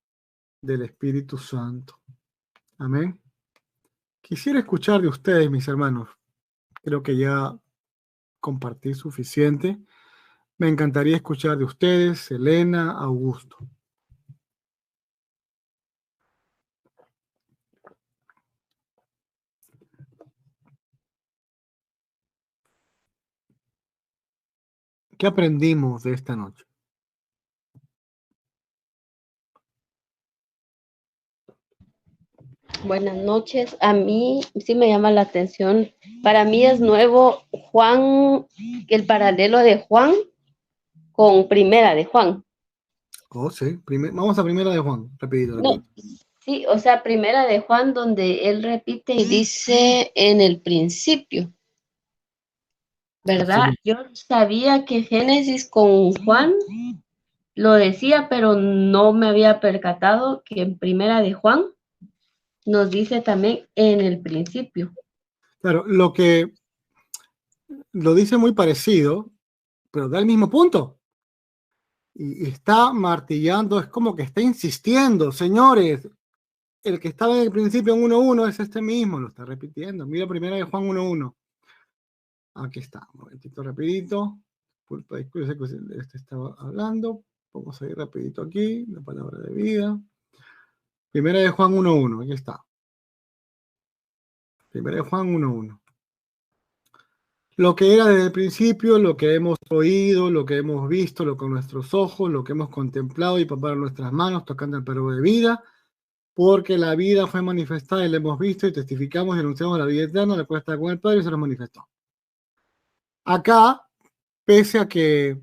del Espíritu Santo. Amén. Quisiera escuchar de ustedes, mis hermanos. Creo que ya compartí suficiente. Me encantaría escuchar de ustedes, Elena, Augusto. ¿Qué aprendimos de esta noche? Buenas noches. A mí sí me llama la atención. Para mí es nuevo Juan, el paralelo de Juan con Primera de Juan. Oh, sí. Vamos a Primera de Juan, rapidito. No, sí, o sea, Primera de Juan donde él repite y dice en el principio, ¿verdad? Absoluto. Yo sabía que Génesis con Juan lo decía, pero no me había percatado que en Primera de Juan nos dice también en el principio. Claro, lo que lo dice muy parecido, pero da el mismo punto. Y está martillando, es como que está insistiendo, señores, el que estaba en el principio en 1.1 es este mismo, lo está repitiendo. Mira Primera de Juan 1.1. Aquí está, un momentito rapidito. Disculpe que este estaba hablando. Vamos a ir rapidito aquí, la palabra de vida. Primera de Juan 1.1, aquí está. Primera de Juan 1.1. Lo que era desde el principio, lo que hemos oído, lo que hemos visto, lo con nuestros ojos, lo que hemos contemplado y palpado nuestras manos, tocando el verbo de vida, porque la vida fue manifestada y la hemos visto y testificamos y anunciamos la vida eterna, la cual está con el Padre y se nos manifestó. Acá, pese a que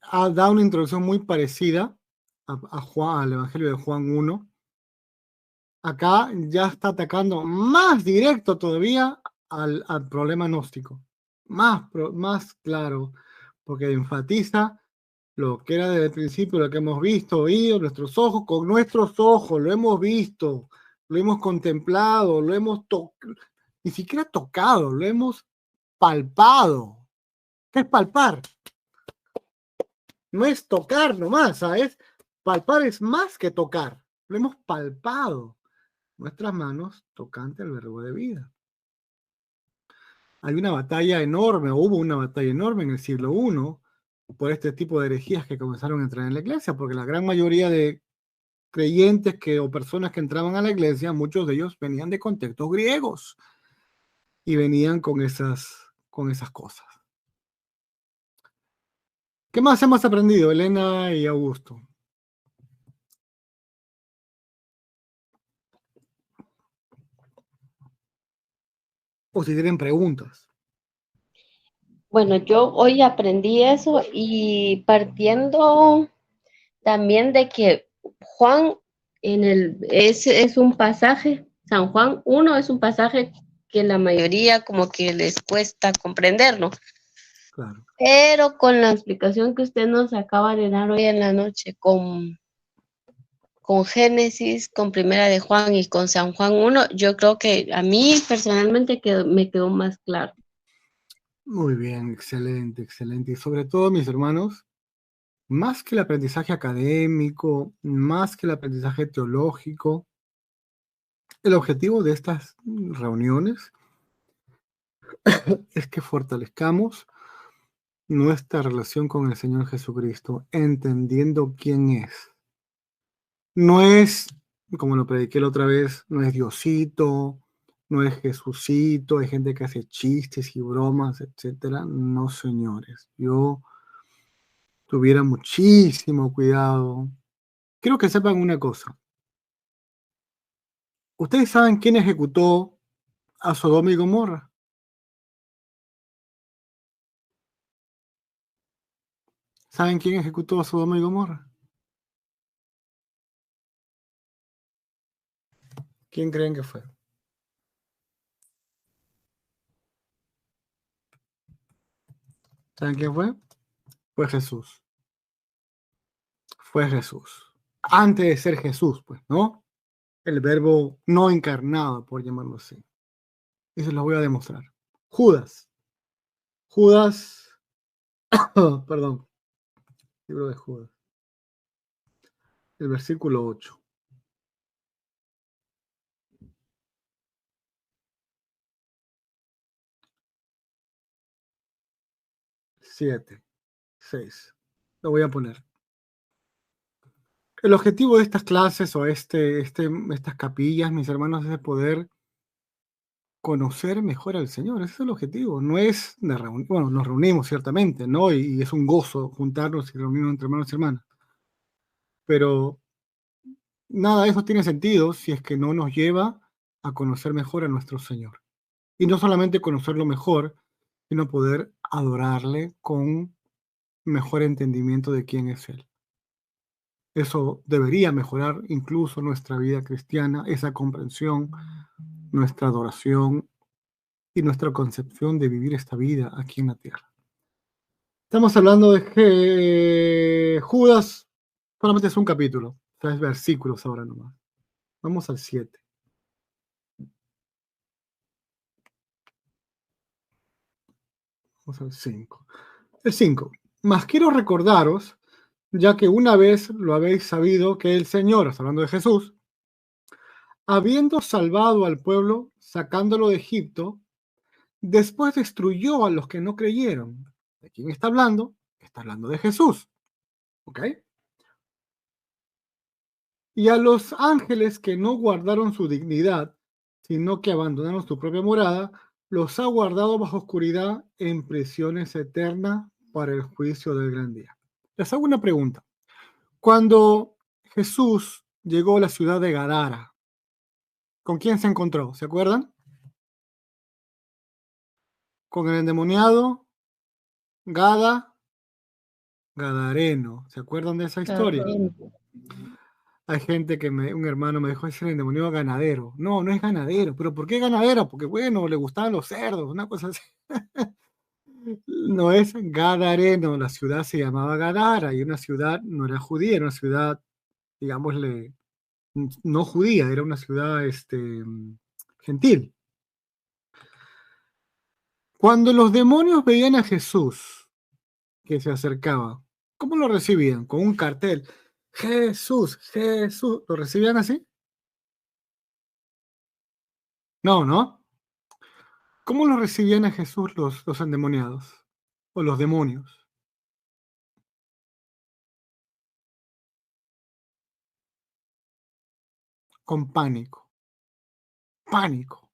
ha dado una introducción muy parecida a Juan, al Evangelio de Juan 1, acá ya está atacando más directo todavía al problema gnóstico. Más claro, porque enfatiza lo que era desde el principio, lo que hemos visto, oído, nuestros ojos, con nuestros ojos, lo hemos visto, lo hemos contemplado, lo hemos tocado, ni siquiera tocado, lo hemos palpado. ¿Qué es palpar? No es tocar nomás, ¿sabes? Palpar es más que tocar, lo hemos palpado. nuestras manos tocante al verbo de vida. Hay una batalla enorme, o hubo una batalla enorme en el siglo I por este tipo de herejías que comenzaron a entrar en la iglesia, porque la gran mayoría de creyentes o personas que entraban a la iglesia, muchos de ellos venían de contextos griegos y venían con esas cosas. ¿Qué más hemos aprendido, Elena y Augusto? O si tienen preguntas. Bueno, yo hoy aprendí eso y partiendo también de que Juan es un pasaje, San Juan 1 es un pasaje que la mayoría como que les cuesta comprenderlo, Claro. pero con la explicación que usted nos acaba de dar hoy en la noche con Génesis, con Primera de Juan y con San Juan 1, yo creo que a mí personalmente me quedó más claro. Muy bien, excelente, excelente. Y sobre todo, mis hermanos, más que el aprendizaje académico, más que el aprendizaje teológico, el objetivo de estas reuniones es que fortalezcamos nuestra relación con el Señor Jesucristo, entendiendo quién es. No es, como lo prediqué la otra vez, no es Diosito, no es Jesucito, hay gente que hace chistes y bromas, etcétera. No, señores, yo tuviera muchísimo cuidado. Quiero que sepan una cosa. ¿Ustedes saben quién ejecutó a Sodoma y Gomorra? ¿Saben quién ejecutó a Sodoma y Gomorra? ¿Quién creen que fue? ¿Saben quién fue? Fue Jesús. Fue Jesús. Antes de ser Jesús, pues, ¿no? El verbo no encarnado, por llamarlo así. Y se los voy a demostrar. Judas. Judas, perdón, libro de Judas. El versículo 8. 7, 6. Lo voy a poner. El objetivo de estas clases o estas capillas, mis hermanos, es poder conocer mejor al Señor. Ese es el objetivo. No es de reunir, bueno, nos reunimos ciertamente, ¿no? Y es un gozo juntarnos y reunirnos entre hermanos y hermanas. Pero nada de eso tiene sentido si es que no nos lleva a conocer mejor a nuestro Señor. Y no solamente conocerlo mejor, sino poder adorarle con mejor entendimiento de quién es Él. Eso debería mejorar incluso nuestra vida cristiana, esa comprensión, nuestra adoración y nuestra concepción de vivir esta vida aquí en la tierra. Estamos hablando de que Judas solamente es un capítulo, o sea, es versículos ahora nomás. Vamos al 7. Vamos al 5. El 5. Mas quiero recordaros, ya que una vez lo habéis sabido, que el Señor, está hablando de Jesús, habiendo salvado al pueblo, sacándolo de Egipto, después destruyó a los que no creyeron. ¿De quién está hablando? Está hablando de Jesús. ¿Ok? Y a los ángeles que no guardaron su dignidad, sino que abandonaron su propia morada, los ha guardado bajo oscuridad en prisiones eternas para el juicio del gran día. Les hago una pregunta. Cuando Jesús llegó a la ciudad de Gadara, ¿con quién se encontró? ¿Se acuerdan? Con el endemoniado Gadareno. ¿Se acuerdan de esa historia? Hay gente un hermano me dijo, es el endemoniado ganadero. No, no es ganadero. ¿Pero por qué ganadero? Porque, bueno, le gustaban los cerdos, una cosa así. No es Gadareno, la ciudad se llamaba Gadara y una ciudad no era judía, era una ciudad, digámosle, no judía, era una ciudad gentil. Cuando los demonios veían a Jesús que se acercaba, ¿cómo lo recibían? Con un cartel. Jesús, Jesús. ¿Lo recibían así? No, ¿no? ¿Cómo lo recibían a Jesús los endemoniados o los demonios? Con pánico, pánico.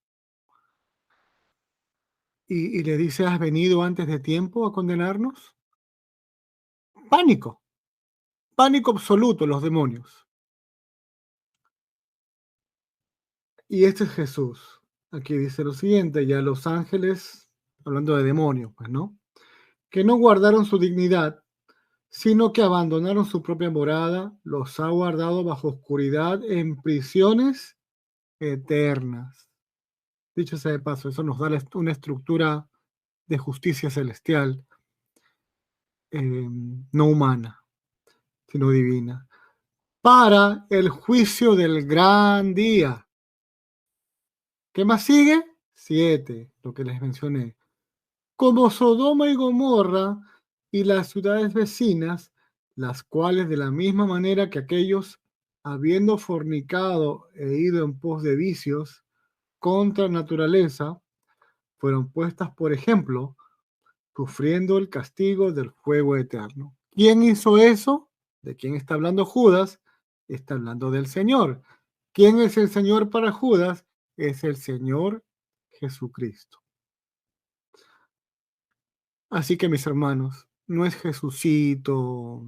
Y le dice, ¿has venido antes de tiempo a condenarnos? Pánico, pánico absoluto los demonios. Y este es Jesús. Aquí dice lo siguiente, ya los ángeles, hablando de demonios, pues, ¿no? Que no guardaron su dignidad, sino que abandonaron su propia morada, los ha guardado bajo oscuridad en prisiones eternas. Dicho sea de paso, eso nos da una estructura de justicia celestial, no humana, sino divina, para el juicio del gran día. ¿Qué más sigue? 7, lo que les mencioné. Como Sodoma y Gomorra y las ciudades vecinas, las cuales de la misma manera que aquellos, habiendo fornicado e ido en pos de vicios contra naturaleza, fueron puestas por ejemplo, sufriendo el castigo del fuego eterno. ¿Quién hizo eso? ¿De quién está hablando Judas? Está hablando del Señor. ¿Quién es el Señor para Judas? Es el Señor Jesucristo. Así que mis hermanos, no es Jesucito.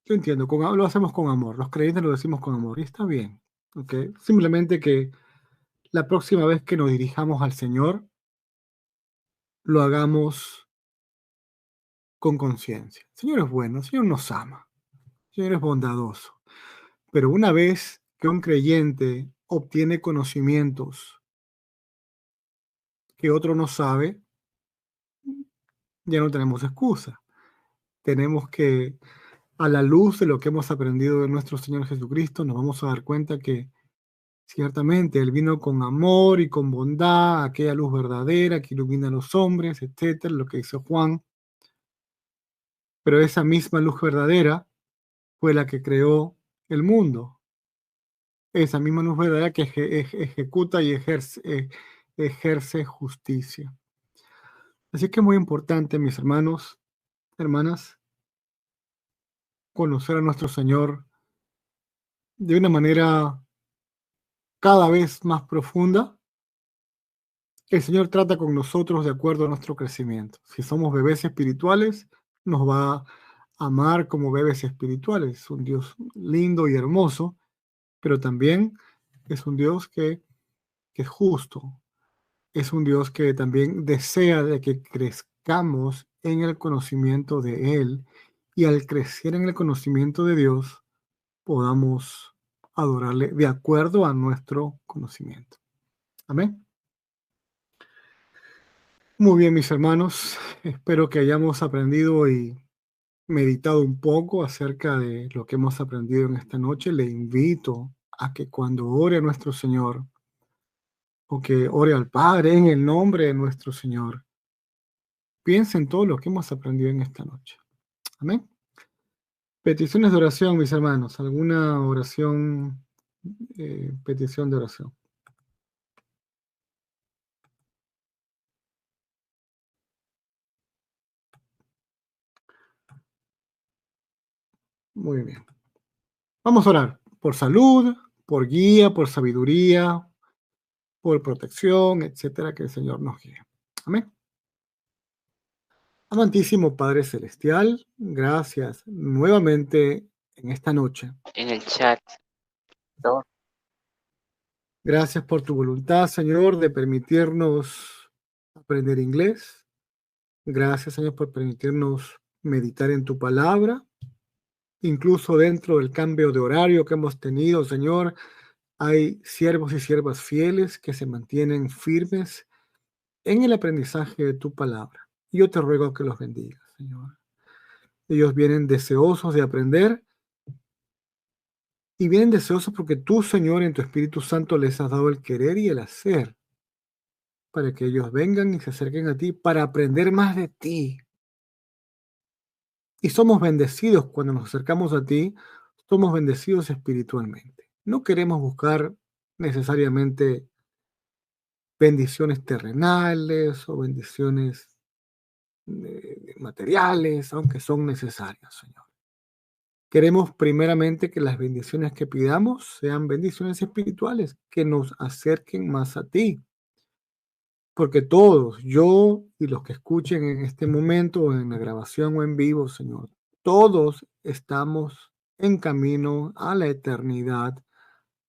Yo entiendo, lo hacemos con amor. Los creyentes lo decimos con amor y está bien. ¿Okay? Simplemente que la próxima vez que nos dirijamos al Señor, lo hagamos con conciencia. El Señor es bueno, el Señor nos ama, el Señor es bondadoso. Pero una vez que un creyente obtiene conocimientos que otro no sabe, ya no tenemos excusa. Tenemos que, a la luz de lo que hemos aprendido de nuestro Señor Jesucristo, nos vamos a dar cuenta que ciertamente Él vino con amor y con bondad, aquella luz verdadera que ilumina a los hombres, etcétera, lo que dice Juan. Pero esa misma luz verdadera fue la que creó el mundo. Esa misma luz verdadera que ejecuta y ejerce justicia. Así que es muy importante, mis hermanos, hermanas, conocer a nuestro Señor de una manera cada vez más profunda. El Señor trata con nosotros de acuerdo a nuestro crecimiento. Si somos bebés espirituales, nos va a amar como bebés espirituales. Es un Dios lindo y hermoso, pero también es un Dios que es justo. Es un Dios que también desea de que crezcamos en el conocimiento de Él y al crecer en el conocimiento de Dios podamos adorarle de acuerdo a nuestro conocimiento. Amén. Muy bien, mis hermanos. Espero que hayamos aprendido y meditado un poco acerca de lo que hemos aprendido en esta noche. Le invito a que cuando ore a nuestro Señor o que ore al Padre en el nombre de nuestro Señor, piense en todo lo que hemos aprendido en esta noche. Amén. Peticiones de oración, mis hermanos. ¿Alguna oración, petición de oración? Muy bien. Vamos a orar por salud, por guía, por sabiduría, por protección, etcétera, que el Señor nos guíe. Amén. Amantísimo Padre Celestial, gracias nuevamente en esta noche. En el chat. ¿No? Gracias por tu voluntad, Señor, de permitirnos aprender inglés. Gracias, Señor, por permitirnos meditar en tu palabra. Incluso dentro del cambio de horario que hemos tenido, Señor, hay siervos y siervas fieles que se mantienen firmes en el aprendizaje de tu palabra. Y yo te ruego que los bendigas, Señor. Ellos vienen deseosos de aprender y vienen deseosos porque tú, Señor, en tu Espíritu Santo les has dado el querer y el hacer para que ellos vengan y se acerquen a ti para aprender más de ti. Y somos bendecidos cuando nos acercamos a ti, somos bendecidos espiritualmente. No queremos buscar necesariamente bendiciones terrenales o bendiciones materiales, aunque son necesarias, Señor. Queremos primeramente que las bendiciones que pidamos sean bendiciones espirituales, que nos acerquen más a ti. Porque todos, yo y los que escuchen en este momento, o en la grabación o en vivo, Señor, todos estamos en camino a la eternidad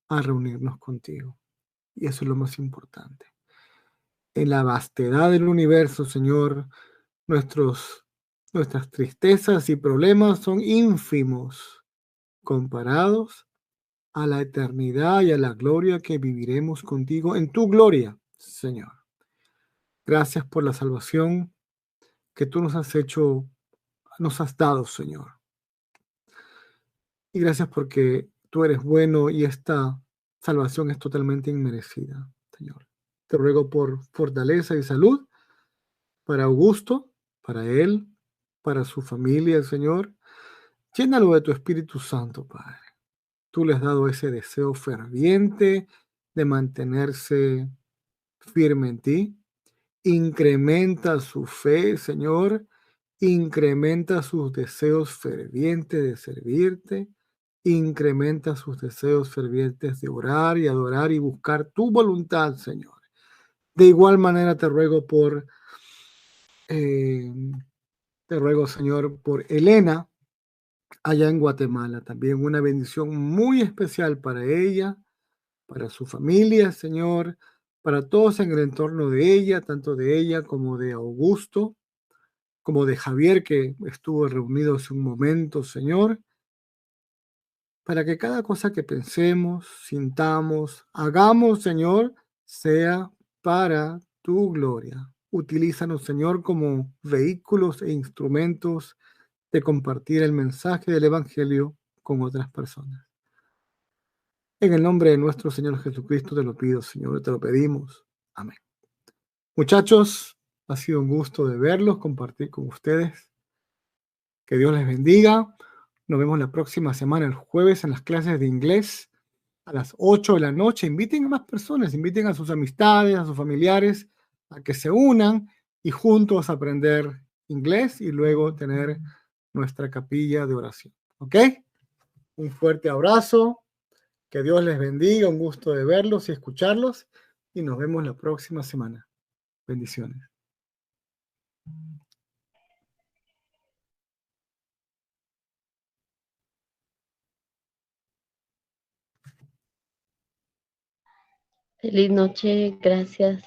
a reunirnos contigo. Y eso es lo más importante. En la vastedad del universo, Señor, nuestras tristezas y problemas son ínfimos comparados a la eternidad y a la gloria que viviremos contigo en tu gloria, Señor. Gracias por la salvación que tú nos has dado, Señor. Y gracias porque tú eres bueno y esta salvación es totalmente inmerecida, Señor. Te ruego por fortaleza y salud para Augusto, para él, para su familia, Señor. Llénalo de tu Espíritu Santo, Padre. Tú le has dado ese deseo ferviente de mantenerse firme en ti. Incrementa su fe, Señor. Incrementa sus deseos fervientes de servirte. Incrementa sus deseos fervientes de orar y adorar y buscar tu voluntad, Señor. De igual manera eh, te ruego, Señor, por Elena, allá en Guatemala. También una bendición muy especial para ella, para su familia, Señor, para todos en el entorno de ella, tanto de ella como de Augusto, como de Javier, que estuvo reunido hace un momento, Señor, para que cada cosa que pensemos, sintamos, hagamos, Señor, sea para tu gloria. Utilízanos, Señor, como vehículos e instrumentos de compartir el mensaje del Evangelio con otras personas. En el nombre de nuestro Señor Jesucristo te lo pido, Señor, te lo pedimos. Amén. Muchachos, ha sido un gusto de verlos, compartir con ustedes. Que Dios les bendiga. Nos vemos la próxima semana, el jueves, en las clases de inglés a las 8 de la noche. Inviten a más personas, inviten a sus amistades, a sus familiares, a que se unan y juntos aprender inglés y luego tener nuestra capilla de oración. ¿Ok? Un fuerte abrazo. Que Dios les bendiga. Un gusto de verlos y escucharlos. Y nos vemos la próxima semana. Bendiciones. Feliz noche, gracias.